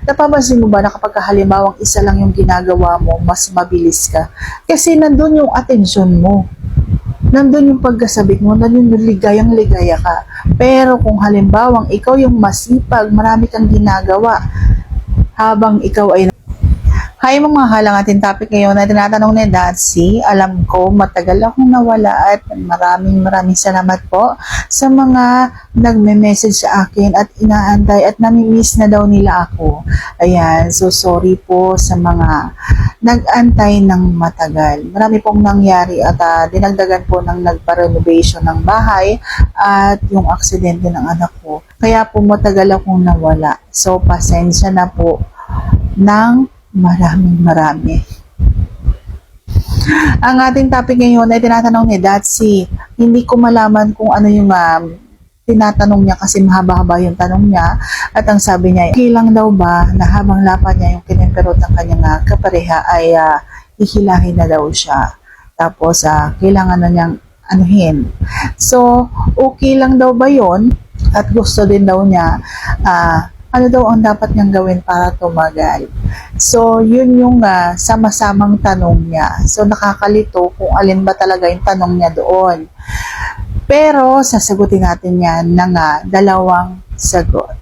Napapansin mo ba na kapag halimbawang isa lang yung ginagawa mo, mas mabilis ka? Kasi nandun yung atensyon mo. Nandun yung pagkasabik mo, nandun yung ligayang-ligaya ka. Pero kung halimbawang ikaw yung masipag, marami kang ginagawa, habang ikaw ay Hi mga halang, ating topic ngayon na tinatanong ni Datsy. Alam ko matagal akong nawala at maraming salamat po sa mga nagme-message sa akin at inaantay at nami-miss na daw nila ako. Ayan, so sorry po sa mga nag-antay ng matagal. Marami pong nangyari at dinagdagan po ng nagpa-renovation ng bahay at yung aksidente ng anak ko. Kaya po matagal akong nawala. So pasensya na po ng marami. Ang ating topic ngayon ay tinatanong ni Datsy. Hindi ko malaman kung ano yung tinatanong niya kasi mahaba-haba yung tanong niya. At ang sabi niya, okay lang daw ba na habang lapa niya yung kinemperot ng kanyang kapareha ay hihilahin na daw siya. Tapos kailangan na niyang anuhin. So, okay lang daw ba yon? At gusto din daw niya ano daw ang dapat niyang gawin para tumagal. So, yun yung sama-samang tanong niya. So, nakakalito kung alin ba talaga yung tanong niya doon. Pero, sasagutin natin yan ng dalawang sagot.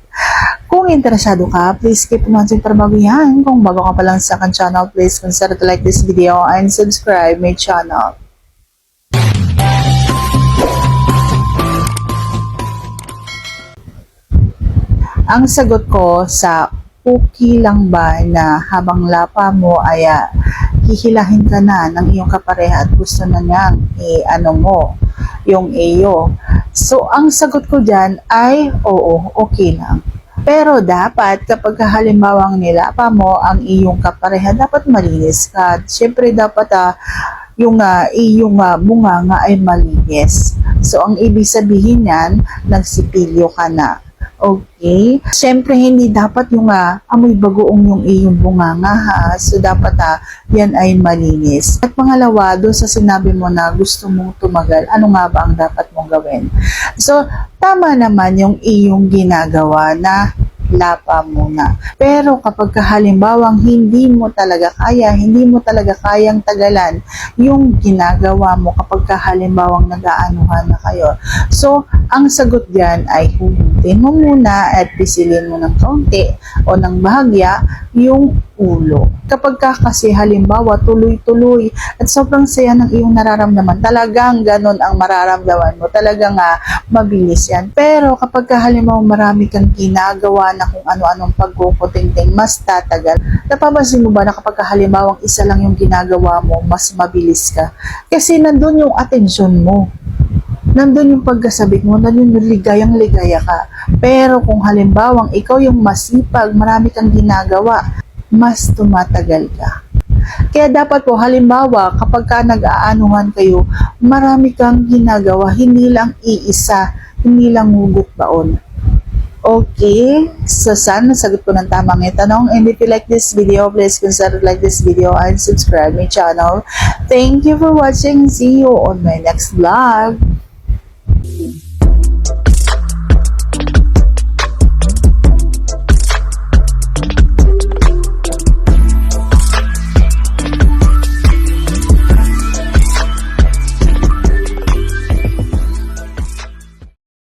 Kung interesado ka, please keep watching para bago yan. Kung bago ka pa lang sa akin channel, please consider to like this video and subscribe my channel. Ang sagot ko sa okay lang ba na habang lapa mo ay hihilahin ka na ng iyong kapareha at gusto na niyang yung iyo. So, ang sagot ko dyan ay oo, okay lang. Pero dapat kapag halimbawang nilapa mo ang iyong kapareha, dapat malinis ka. Siyempre dapat yung iyong bunganga ay malinis. So, ang ibig sabihin yan, nagsipilyo ka na. Okay? Siyempre, hindi dapat yung amoy bagoong yung iyong bunganga ha. So, dapat yan ay malinis. At pangalawa, doon sa sinabi mo na gusto mong tumagal, ano nga ba ang dapat mong gawin? So, tama naman yung iyong ginagawa na lapa muna. Pero kapag halimbawang hindi mo talaga kayang tagalan yung ginagawa mo kapag halimbawang nag-aanuhan na kayo. So, ang sagot diyan ay hugutin mo muna at pisilin mo ng kaunti o ng bahagya yung ulo. Kapag kasi halimbawa tuloy-tuloy at sobrang saya ng iyong nararamdaman, talagang ganon ang mararamdaman mo. Talagang mabilis yan. Pero kapag halimbawa marami kang ginagawa na kung ano-anong pagkukutingting, mas tatagal. Napapansin mo ba na kapag halimbawang isa lang yung ginagawa mo, mas mabilis ka? Kasi nandun yung atensyon mo. Nandun yung pagkasabik mo, nandun yung ligayang-ligaya ka. Pero kung halimbawang ikaw yung masipag, marami kang ginagawa, mas tumatagal ka. Kaya dapat po, halimbawa, kapag nag-aanuhan kayo, marami kang ginagawa, hindi lang iisa, hindi lang hugot baon. Okay, so sana nasagot ko ng tamang tanong. And if you like this video, please consider to like this video and subscribe my channel. Thank you for watching. See you on my next vlog.